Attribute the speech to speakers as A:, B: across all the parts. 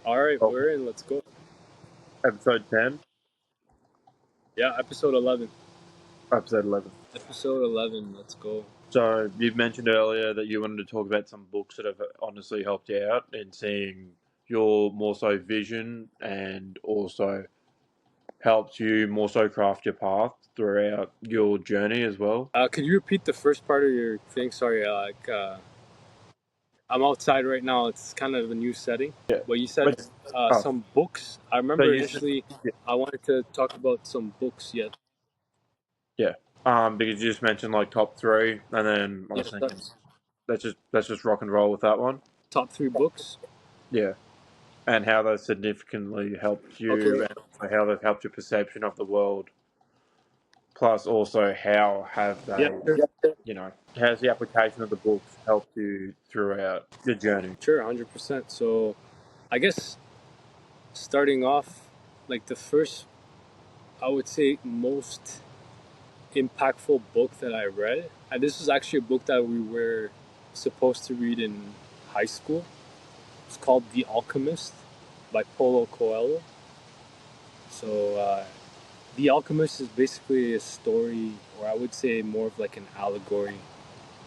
A: All right,
B: Oh,
A: we're in. Let's go.
B: episode 10,
A: Yeah, episode 11.
B: episode 11.
A: Episode 11. Let's go.
B: So, you mentioned earlier that you wanted to talk about some books that have honestly helped you out in seeing your more so vision and also helped you more so craft your path throughout your journey as well.
A: Could you repeat the first part of your thing? Sorry, I'm outside right now. It's kind of a new setting.
B: Yeah.
A: But you said
B: But, oh,
A: some books. I
B: so
A: remember
B: you said,
A: initially
B: yeah,
A: I wanted to talk about some books. Yeah.
B: yeah. Because you just mentioned like top three, and then I
A: Yeah.
B: was thinking let's just rock and roll with that one.
A: Top three books.
B: Yeah. And how those significantly helped
A: Okay.
B: you, and also how they've helped your perception of the world. Plus, also how have
A: Yeah.
B: they,
A: Sure.
B: how's the application of the books helped you throughout your journey?
A: Sure. 100%. So I guess starting off, like the first, I would say most impactful book that I read. And this is actually a book that we were supposed to read in high school. It's called The Alchemist by Paulo Coelho. So, The Alchemist is basically a story, or I would say more of like an allegory.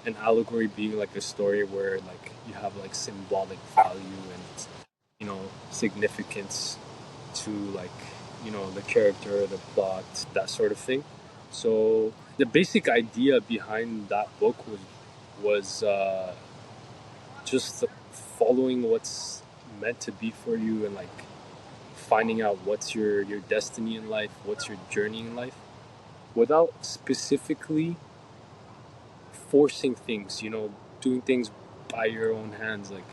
A: An allegory being like a story where like you have like symbolic value and significance to like the character, the plot, that sort of thing. So the basic idea behind that book was just following what's meant to be for you and like finding out what's your destiny in life, what's your journey in life, without specifically forcing things. Doing things by your own hands, like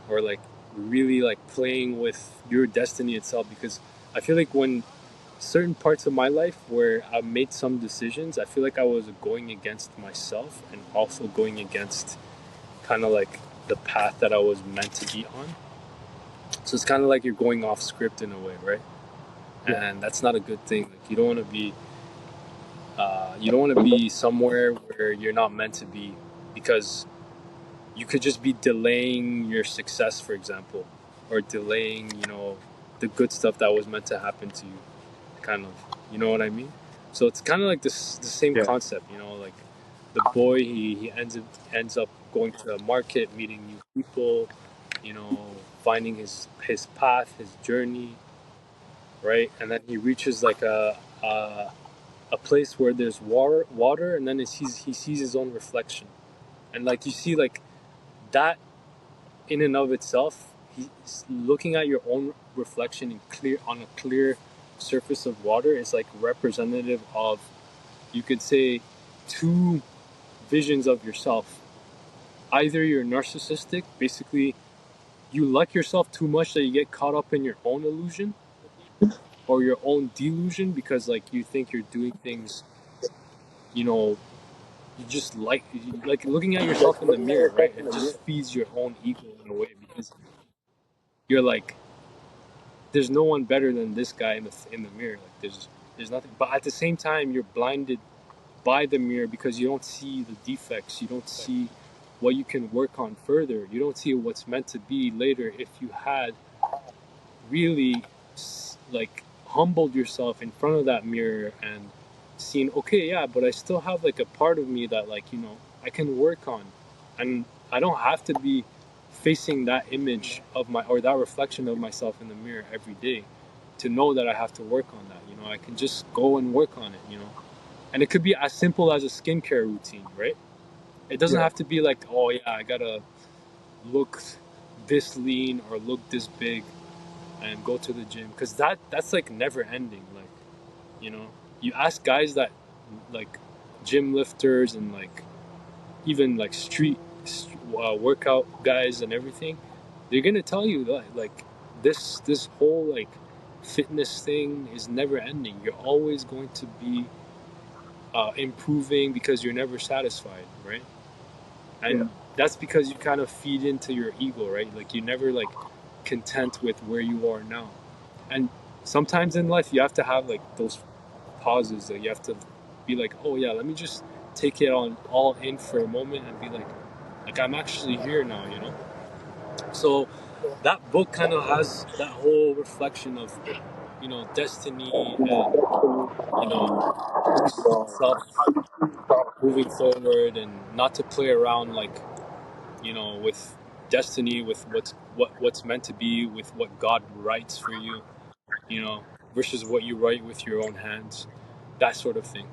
A: or like really like playing with your destiny itself. Because I feel like when certain parts of my life where I made some decisions, I feel like I was going against myself and also going against kind of like the path that I was meant to be on. So it's kind of like you're going off script in a way, right?
B: Yeah,
A: And that's not a good thing. Like you don't want to be somewhere where you're not meant to be, because you could just be delaying your success, for example, or delaying the good stuff that was meant to happen to you, kind of. You know what I mean? So it's kind of like the same
B: yeah,
A: concept. Like the boy, he ends up going to a market, meeting new people, finding his path, his journey, right? And then he reaches like a place where there's water, and then he sees his own reflection, and like you see like that in and of itself. He's looking at your own reflection in clear on a clear surface of water is like representative of, you could say, two visions of yourself. Either you're narcissistic, basically you like yourself too much that you get caught up in your own illusion or your own delusion, because like you think you're doing things, you know you just like looking at yourself in the mirror, right? It just feeds your own ego in a way, because you're like, there's no one better than this guy in the mirror. Like there's nothing. But at the same time, you're blinded by the mirror because you don't see the defects. You don't see what you can work on further. You don't see what's meant to be later if you had really like humbled yourself in front of that mirror and seen, okay, yeah, but I still have like a part of me that like I can work on, and I don't have to be facing that image of my or that reflection of myself in the mirror every day to know that I have to work on that. I can just go and work on it. And it could be as simple as a skincare routine, right? It doesn't
B: yeah,
A: have to be like, oh yeah, I gotta look this lean or look this big and go to the gym, because that's like never ending. Like, you ask guys that like gym lifters and like even like street workout guys and everything, they're gonna tell you that like this whole like fitness thing is never ending. You're always going to be improving because you're never satisfied, right?
B: yeah,
A: And that's because you kind of feed into your ego, right? Like you're never like content with where you are now. And sometimes in life you have to have like those pauses that you have to be like, oh yeah, let me just take it on all in for a moment and be like I'm actually here now. So that book kind of has that whole reflection of, destiny and, how you see yourself moving forward, and not to play around, like, with destiny, with what's meant to be, with what God writes for you, you know, versus what you write with your own hands, that sort of thing.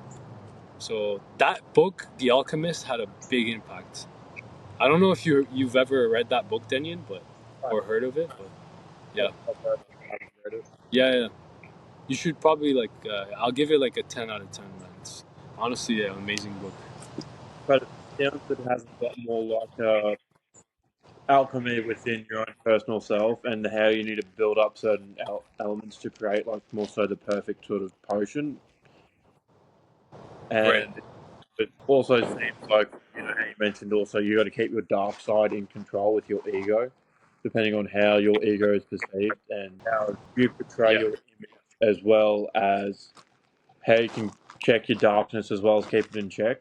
A: So that book, The Alchemist, had a big impact. I don't know if you've ever read that book, Denyon, but or heard of it, but yeah,
B: I've heard of it, I haven't read it.
A: yeah, yeah. You should probably like. I'll give it like a 10 out of 10, man. It's honestly an amazing book.
B: But it sounds that it has a lot more like alchemy within your own personal self and how you need to build up certain elements to create like more so the perfect sort of potion.
A: Right.
B: And it also seems like, how you mentioned also you got to keep your dark side in control with your ego, depending on how your ego is perceived and how you portray
A: Yeah.
B: your image, as well as how you can check your darkness as well as keep it in check.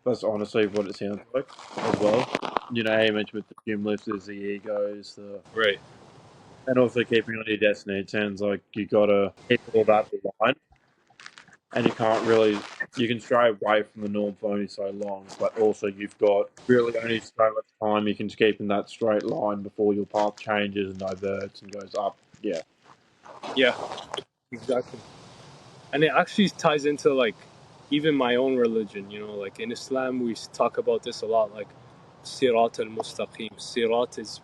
B: That's honestly what it sounds like as well. How you mentioned with the gym lifters, the egos,
A: Right.
B: and also keeping on your destiny. It sounds like you got to keep all that aligned, and you can't really. You can stray away from the norm for only so long, but also you've got really only so much time you can keep in that straight line before your path changes and diverts and goes up. Yeah,
A: Yeah. Exactly. And it actually ties into like even my own religion. Like in Islam, we talk about this a lot. Like Sirat al Mustaqim. Sirat is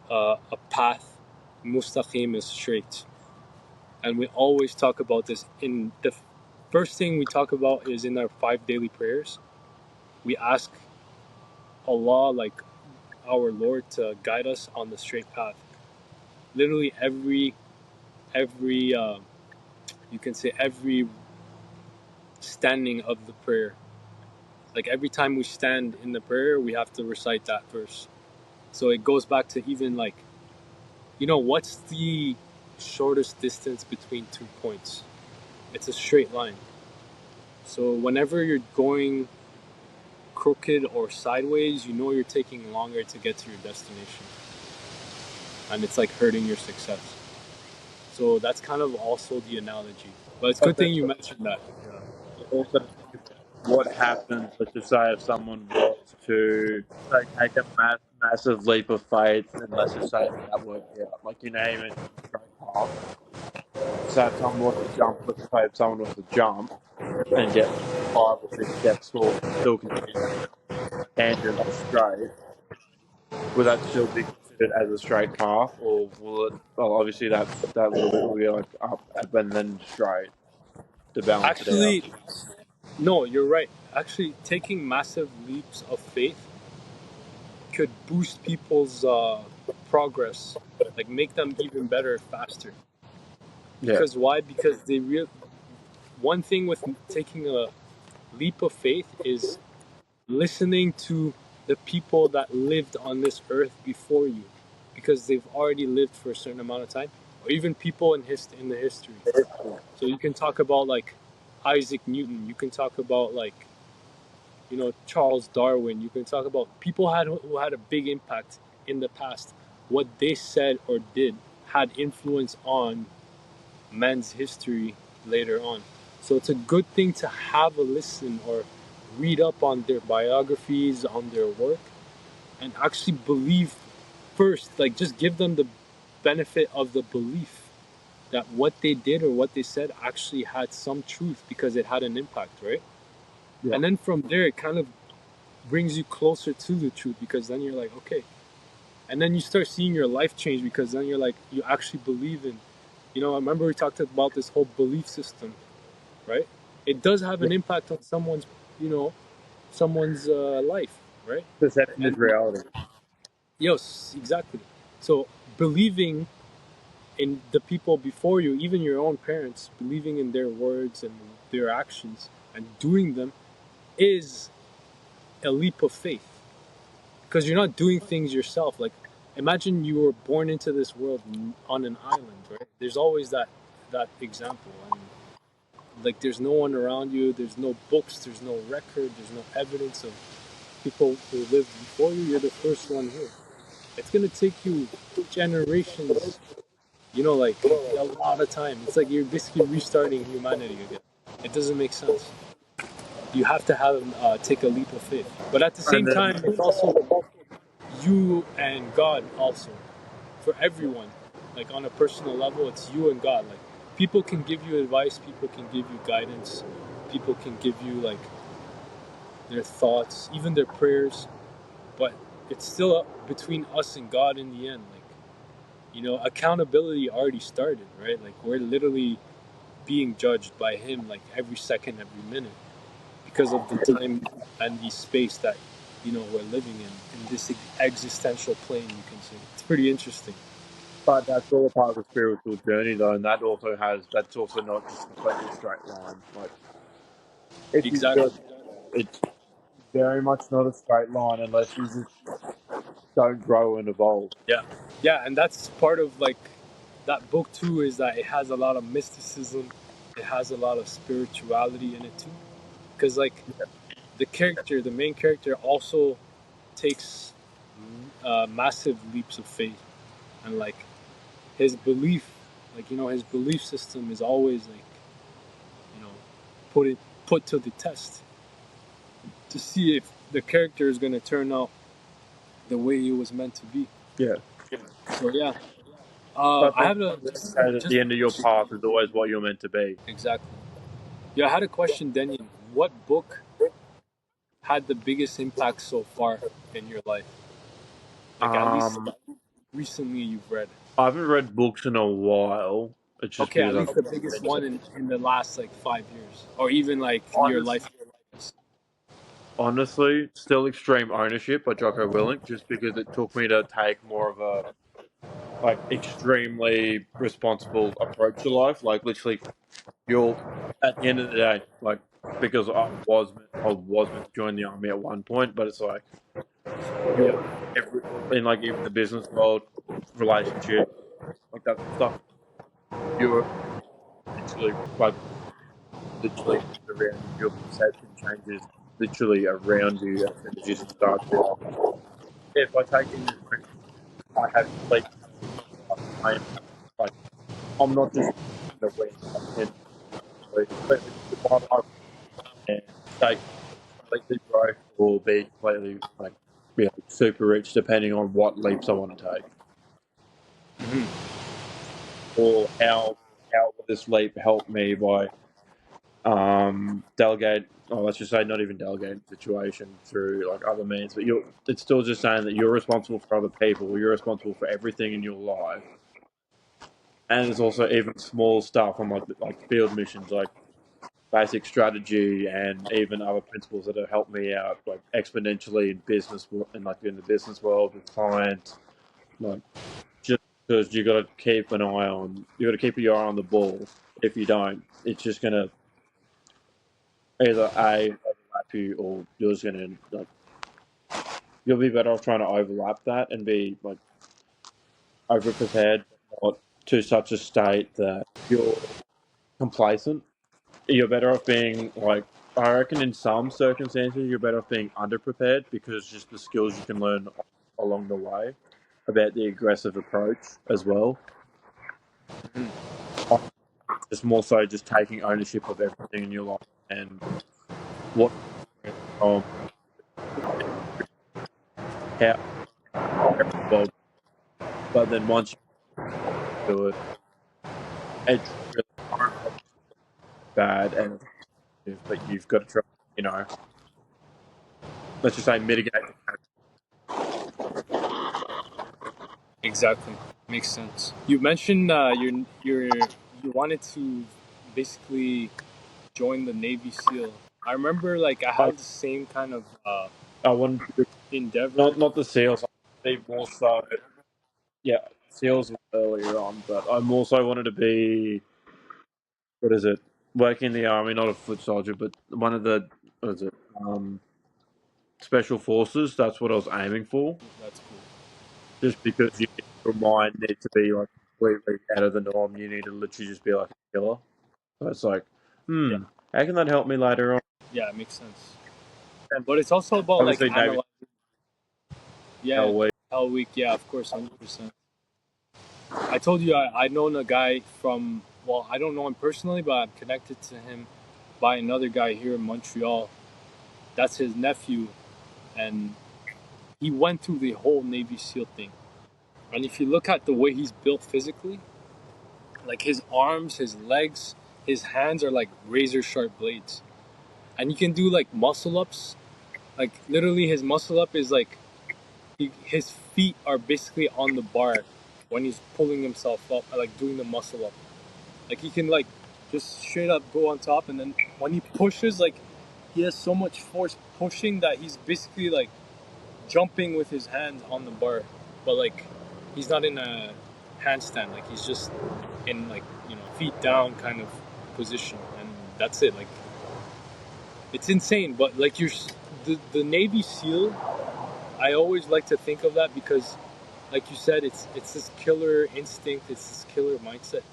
A: a path. Mustaqim is straight. And we always talk about this. In the first thing we talk about is in our 5 daily prayers. We ask Allah, like our Lord, to guide us on the straight path. Literally every you can say every standing of the prayer. Like every time we stand in the prayer, we have to recite that verse. So it goes back to even like, what's the shortest distance between 2 points? It's a straight line. So whenever you're going crooked or sideways, you're taking longer to get to your destination. And it's like hurting your success. So that's kind of also the analogy. But it's a
B: but
A: good
B: then
A: thing you mentioned that.
B: you also think about what happens. Let's just say if someone was to say take a massive leap of faith, and let's just say that worked out, like you mentioned the straight path. So if someone was to jump, let's just say if someone was to jump and get like 5 or 6 steps forward and still continue on the tangent of straight, will that still be considered as a straight path, or will it? Well, obviously that little bit will be like up and then straight to balance it out.
A: Actually, no, you're right. Actually, taking massive leaps of faith could boost people's progress, like make them even better faster.
B: Yeah,
A: Because why? Because one thing with taking a leap of faith is listening to the people that lived on this earth before you, because they've already lived for a certain amount of time, or even people in the history. So you can talk about like Isaac Newton. You can talk about like Charles Darwin. You can talk about people who had a big impact in the past. What they said or did had influence on man's history later on. So it's a good thing to have a listen or read up on their biographies, on their work, and actually believe first. Like just give them the benefit of the belief that what they did or what they said actually had some truth because it had an impact, right?
B: yeah.
A: And then from there, it kind of brings you closer to the truth, because then you're like, okay. And then you start seeing your life change, because then you're like, you actually believe in, I remember we talked about this whole belief system, right? It does have
B: Yeah.
A: an impact on you know, someone's life, right?
B: Perception is
A: And
B: reality.
A: yes, exactly. So believing in the people before you, even your own parents, believing in their words and their actions and doing them is a leap of faith, because you're not doing things yourself. Like, imagine you were born into this world on an island, right? There's always that example, and like there's no one around you. There's no books. There's no record. There's no evidence of people who lived before you. You're the first one here. It's gonna take you generations, like a lot of time. It's like you're basically restarting humanity again. It doesn't make sense. You have to have take a leap of faith. But at the
B: And
A: same
B: then
A: time, it's also you and God also for everyone. Like on a personal level, it's you and God. Like people can give you advice, people can give you guidance, people can give you like their thoughts, even their prayers, but it's still up between us and God in the end. Like, accountability already started, right? Like we're literally being judged by him like every second, every minute because of the time and the space that we're living in this existential plane, you can say. It's pretty interesting.
B: but that's all a part of the spiritual journey, though, and that's also not just completely a straight line. Like if you
A: Exactly.
B: just, it's very much not a straight line unless you just don't grow and evolve.
A: Yeah. Yeah, and that's part of like that book too, is that it has a lot of mysticism, it has a lot of spirituality in it too, because like the main character also takes massive leaps of faith, and like his belief, like his belief system is always like you know put it put to the test to see if the character is going to turn out the way it was meant to be.
B: Yeah,
A: So yeah,
B: but
A: I
B: then
A: have a
B: at
A: just
B: the end of your path is always what you're meant to be.
A: exactly. Yeah, I had a question, Denyin. What book had the biggest impact so far in your life? Like at least
B: Um,
A: recently you've read.
B: I haven't read books in a while. It's just
A: Okay, at
B: because
A: least the biggest one in the last like 5 years, or even like your
B: honest,
A: life.
B: honestly, still Extreme Ownership by Jocko Willink, just because it took me to take more of a like extremely responsible approach to life. Like literally, you'll at the end of the day, like because I was meant to join the army at one point, but it's like you're every, in like even the business world, relationship, like that sort of stuff. You're literally around you. Your perception changes literally around you as soon as you start to be like, if I take in this risk, I have complete control of my life. Like I'm not just in a win. I can completely live my life and stay completely broke or be completely like super rich depending on what leaps I want to take
A: Hmm.
B: or how will this leap help me by delegate or let's just say not even delegate the situation through like other means, but it's still just saying that you're responsible for other people, you're responsible for everything in your life. And there's also even small stuff on like field missions, like basic strategy and even other principles that have helped me out like exponentially in business and like in the business world with clients. Like just because you got to keep your eye on the ball. If you don't, it's just gonna either a overlap you or you're just gonna like you'll be better off trying to overlap that and be like over prepared, but not to such a state that you're complacent. You're better off being like I reckon in some circumstances you're better off being underprepared because just the skills you can learn along the way about the aggressive approach as well. Just more so just taking ownership of everything in your life and what from how well, but then once you do it, it's really bad and but you've got to try, you know, let's just say mitigate.
A: Exactly, makes sense. You mentioned you wanted to basically join the Navy SEAL. I remember like I
B: I,
A: had the same kind of
B: I wanted to be,
A: endeavor.
B: not the seals, I be more so. Yeah, seals was earlier on, but I also wanted to be what is it? Working in the army, not a foot soldier, but one of the what is it? Special forces. That's what I was aiming for.
A: That's cool.
B: Just because your mind needs to be like completely out of the norm, you need to literally just be like a killer. So it's like,
A: Yeah,
B: how can that help me later on?
A: yeah, it makes sense.
B: And
A: But it's also about like
B: obviously, Navy
A: analyzing. Yeah,
B: how we
A: Hell Week, yeah, of course, 100%. I told you I known a guy from, well, I don't know him personally, but I'm connected to him by another guy here in Montreal. That's his nephew, and he went through the whole Navy SEAL thing. And if you look at the way he's built physically, like his arms, his legs, his hands are like razor sharp blades. And he can do like muscle ups. Like literally, his muscle up is like his feet are basically on the bar when he's pulling himself up, like doing the muscle up. Like he can like just straight up go on top, and then when he pushes, like he has so much force pushing that he's basically like jumping with his hands on the bar, but like he's not in a handstand. Like he's just in like feet down kind of position, and that's it. Like it's insane, but like the Navy SEAL. I always like to think of that because, like you said, it's this killer instinct, it's this killer mindset.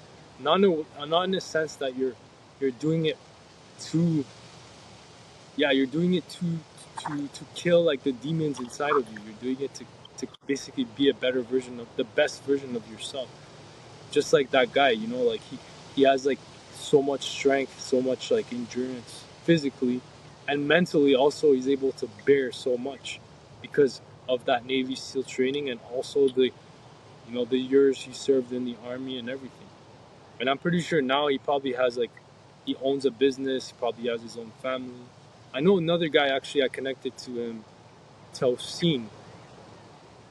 A: Not in the sense that you're doing it to, yeah, you're doing it to kill like the demons inside of you. You're doing it to basically be a better version of the best version of yourself. Just like that guy, like he has like so much strength, so much like endurance physically and mentally. Also, he's able to bear so much because of that Navy SEAL training, and also the years he served in the army and everything. And I'm pretty sure now he probably has like he owns a business. He probably has his own family. I know another guy actually. I connected to him, Telseen.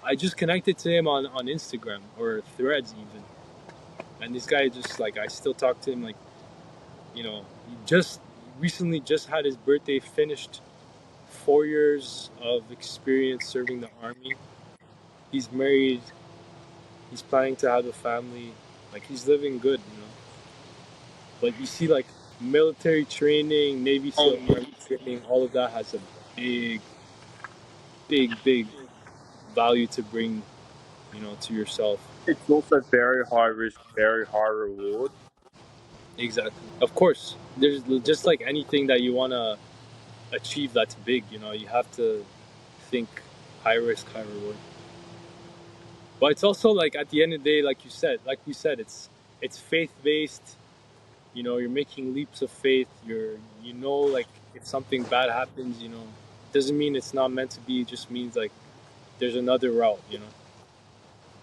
A: I just connected to him on Instagram or Threads even. And this guy just like I still talk to him like he just recently just had his birthday, finished 4 years of experience serving the army. He's married. He's planning to have a family. Like he's living good. But you see, like military training, Navy SEAL, Army training, all of that has a big, big value to bring, to yourself.
B: It's also very high risk, very high reward.
A: Exactly. Of course, there's just like anything that you wanna achieve that's big. You have to think high risk, high reward. But it's also like at the end of the day, like we said, it's faith based. You're making leaps of faith. Like if something bad happens, doesn't mean it's not meant to be. It just means like there's another route.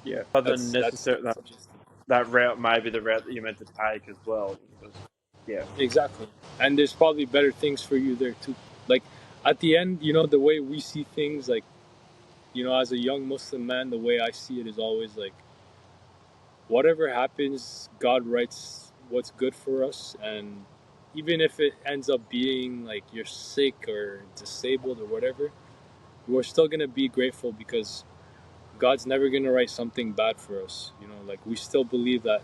B: Yeah, other than necessary
A: That's just
B: that route may be the route that you're meant to take as well. Because, yeah,
A: exactly. And there's probably better things for you there too. Like at the end, the way we see things, like as a young Muslim man, the way I see it is always like whatever happens, God writes what's good for us. And even if it ends up being like you're sick or disabled or whatever, we're still going to be grateful because God's never going to write something bad for us. Like we still believe that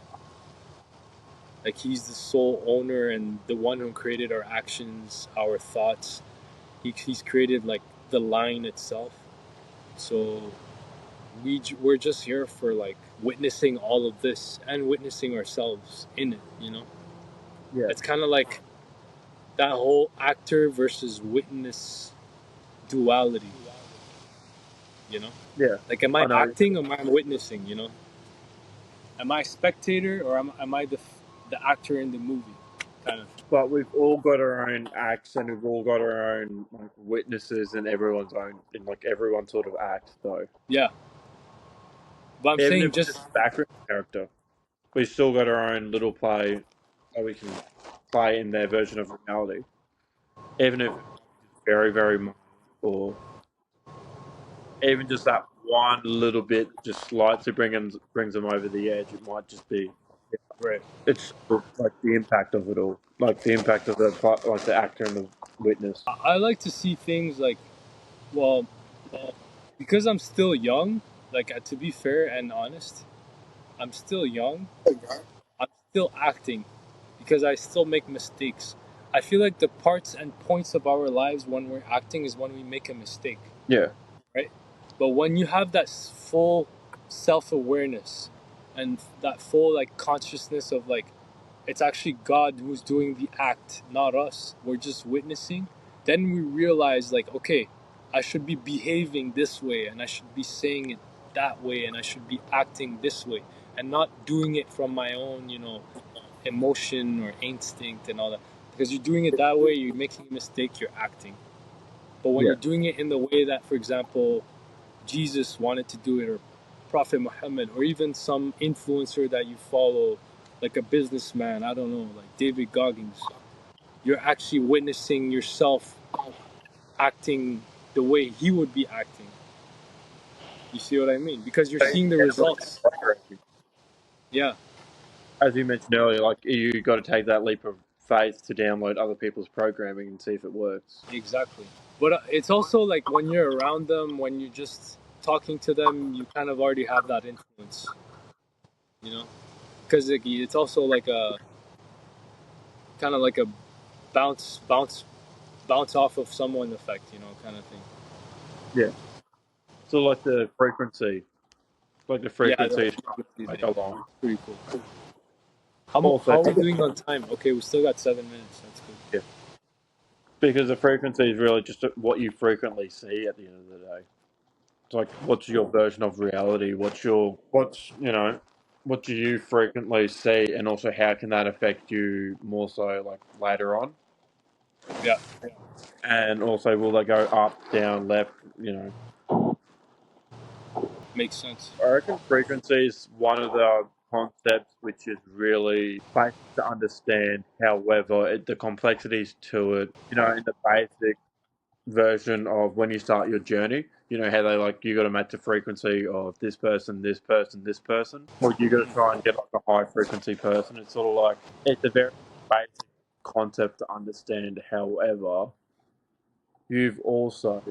A: like he's the sole owner and the one who created our actions, our thoughts. He's created like the line itself. So we're just here for like witnessing all of this and witnessing ourselves in it.
B: yeah,
A: It's kind of like that whole actor versus witness duality.
B: yeah.
A: Like am
B: I
A: I
B: know,
A: acting or am I witnessing? Am I a spectator or am I the actor in the movie kind of?
B: but we've all got our own acts, and we've all got our own like witnesses, and everyone's own in like everyone sort of act though.
A: Yeah, but I'm
B: Even
A: saying
B: if it's
A: just
B: just background character, we still got our own little play that we can play in their version of reality. Even if it's very, very minor, or even just that one little bit just slightly brings them over the edge. It might just be,
A: right.
B: it's like the impact of it all, like the impact of like the actor and the witness.
A: I like to see things like, well, because I'm still young. Like to be fair and honest, I'm still young. I'm still acting because I still make mistakes. I feel like the parts and points of our lives when we're acting is when we make a mistake,
B: Yeah,
A: right? But when you have that full self-awareness and that full like consciousness of like it's actually God who's doing the act, not us. We're just witnessing. Then we realize like, okay, I should be behaving this way and I should be saying it that way and I should be acting this way and not doing it from my own, emotion or instinct and all that. Because you're doing it that way, you're making a mistake, you're acting. But when
B: Yeah.
A: you're doing it in the way that, for example, Jesus wanted to do it, or Prophet Muhammad, or even some influencer that you follow, like a businessman, I don't know, like David Goggins, you're actually witnessing yourself acting the way he would be acting. You see what I mean? Because you're seeing the results. Yeah,
B: As you mentioned earlier, like you got to take that leap of faith to download other people's programming and see if it works.
A: exactly. But it's also like when you're around them, when you're just talking to them, you kind of already have that influence, you know? Because it's also like a kind of like a bounce, bounce, bounce off of someone effect, kind of thing.
B: Yeah. So like the frequency,
A: Yeah, the
B: is
A: frequency
B: like
A: thing.
B: along.
A: It's pretty cool.
B: Also,
A: How are we doing on time? Okay, we still got 7 minutes. That's good.
B: yeah, because the frequency is really just what you frequently see at the end of the day. It's like, what's your version of reality? What do you frequently see, and also how can that affect you more so like later on?
A: Yeah,
B: And also, will they go up, down, left?
A: makes sense.
B: I reckon frequency is one of the concepts which is really basic to understand. However, the complexities to it, in the basic version of when you start your journey, how they like you got to match the frequency of this person, this person, this person, or you got to try and get like a high frequency person. It's sort of like it's a very basic concept to understand. However, you've also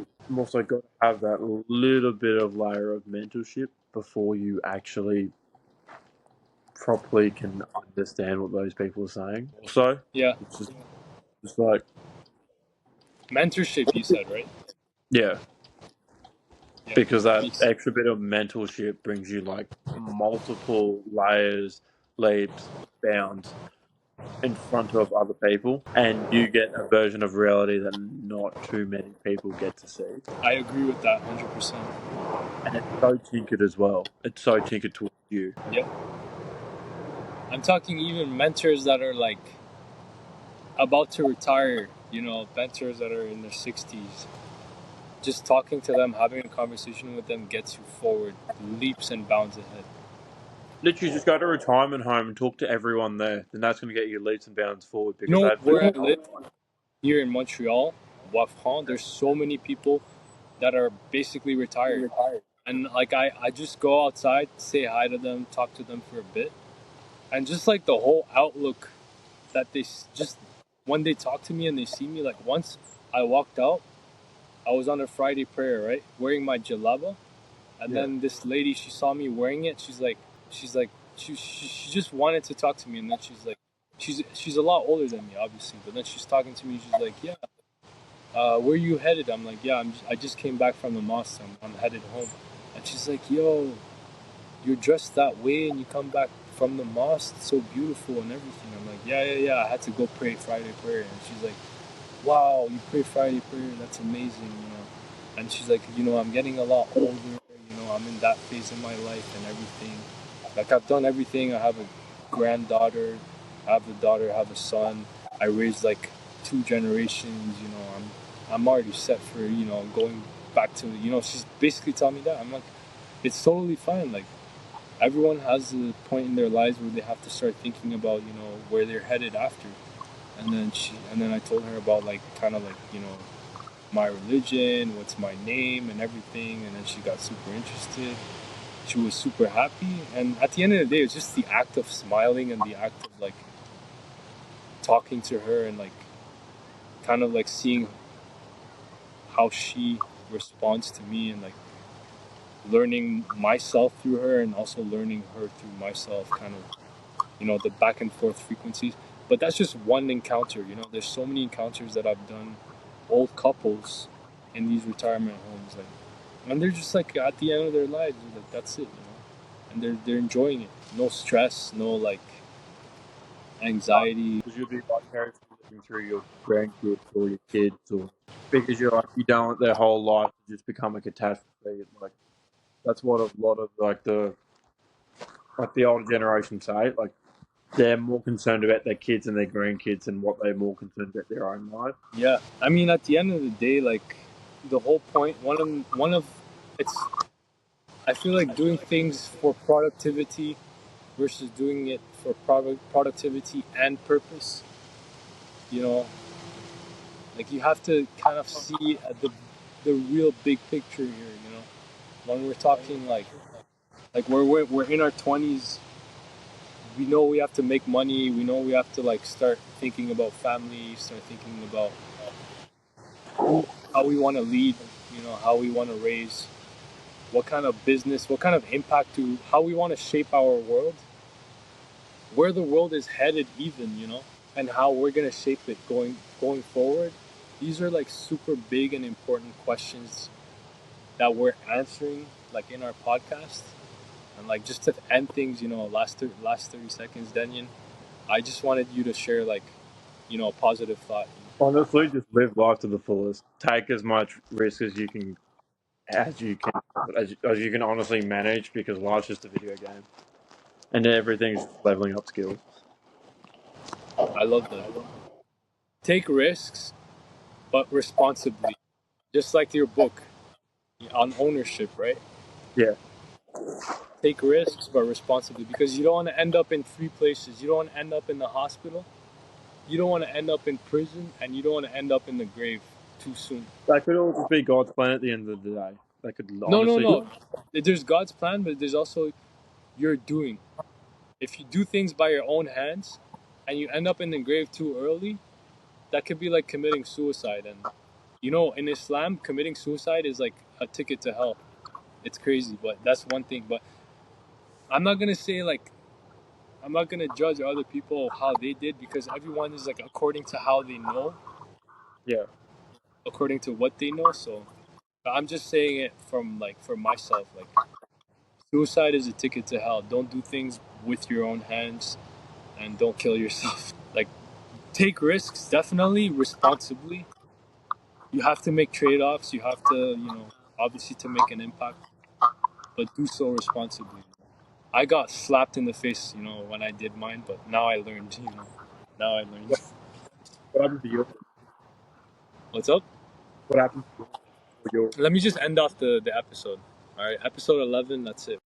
B: got to have that little bit of layer of mentorship before you actually properly can understand what those people are saying. Also,
A: Yeah,
B: it's just like,
A: mentorship. You said right?
B: yeah,
A: Yeah,
B: because that
A: makes
B: extra bit of mentorship brings you like multiple layers, leaps, bounds in front of other people, and you get a version of reality that not too many people get to see.
A: I agree with that 100%.
B: And it's so tinkered as well. It's so tinkered towards you.
A: Yep. I'm talking even mentors that are like about to retire. Mentors that are in their 60s. Just talking to them, having a conversation with them gets you forward, leaps and bounds ahead.
B: Literally, just go to a retirement home and talk to everyone there. Then that's going to get you leaps and bounds forward
A: You
B: because
A: know
B: they've
A: where
B: lived.
A: I live here in Montreal, Wafran, there's so many people that are basically retired. And like I just go outside, say hi to them, talk to them for a bit. And just like the whole outlook that just when they talk to me and they see me, like once I walked out, I was on a Friday prayer, right? Wearing my jalaba. And
B: Yeah.
A: then this lady, she saw me wearing it. She's like, she just wanted to talk to me. And then she's like, she's a lot older than me, obviously. But then she's talking to me. She's like, yeah, where you headed? I'm like, yeah, I just came back from the mosque. I'm headed home. And she's like, yo, you're dressed that way and you come back from the mosque. It's so beautiful and everything. I'm like, yeah, yeah, yeah. I had to go pray Friday prayer. And she's like, wow, you pray Friday prayer. That's amazing. And she's like, I'm getting a lot older. I'm in that phase of my life and everything. Like I've done everything. I have a granddaughter. I have a daughter. I have a son. I raised like two generations. I'm already set for going back to She's basically telling me that. I'm like, it's totally fine. Like everyone has a point in their lives where they have to start thinking about where they're headed after. And then I told her about like kind of like my religion, what's my name, and everything. And then she got super interested. She was super happy. And at the end of the day, it's just the act of smiling and the act of like talking to her and like kind of like seeing how she responds to me and like learning myself through her and also learning her through myself, kind of the back and forth frequencies. But that's just one encounter. There's so many encounters that I've done, old couples in these retirement homes, like, and they're just like at the end of their lives, like that's it. And they're enjoying it. No stress, no like anxiety.
B: Because you'll be vicariously living through your grandkids or your kids, or because you don't want their whole life to just become a catastrophe. Like That's what a lot of the older generation say. Like they're more concerned about their kids and their grandkids and what they're more concerned about their own life.
A: Yeah, I mean, at the end of the day, like the whole point, one of it's. I feel like doing things for productivity versus doing it for productivity and purpose. You know, like you have to kind of see the real big picture here. You know, when we're talking like we're in our 20s, we know we have to make money. We know we have to like start thinking about family, start thinking about how we want to lead. You know, how we want to raise, what kind of business, what kind of impact to, how we want to shape our world, where the world is headed, even, you know, and how we're gonna shape it going forward. These are like super big and important questions that we're answering like in our podcast. And like just to end things, you know, last 30 seconds, Denyon, I just wanted you to share like, you know, a positive thought.
B: Honestly, just live life to the fullest. Take as much risk as you can honestly manage, because life's just a video game, and everything's leveling up skills.
A: I love that. Take risks, but responsibly. Just like your book on ownership, right?
B: Yeah,
A: Take risks, but responsibly, because you don't want to end up in three places. You don't want to end up in the hospital, you don't want to end up in prison, and you don't want to end up in the grave too soon.
B: that could all just be God's plan at the end of the day. That could
A: No, no,
B: honestly,
A: no. There's God's plan, but there's also your doing. If you do things by your own hands and you end up in the grave too early, that could be like committing suicide. And you know, in Islam, committing suicide is like a ticket to hell. It's crazy, but that's one thing. But I'm not gonna say like, I'm not gonna judge other people how they did, because everyone is like according to how they know,
B: yeah.
A: according to what they know. So I'm just saying it from like for myself. Like suicide is a ticket to hell. Don't do things with your own hands and don't kill yourself. Like take risks, definitely responsibly. You have to make trade-offs. You have to, you know, obviously to make an impact, but do so responsibly. I got slapped in the face, you know, when I did mine, but now I learned, you know. Now I learned.
B: What happened to you?
A: What's up?
B: What happened to your?
A: Let me just end off the episode. All right, episode 11, that's it.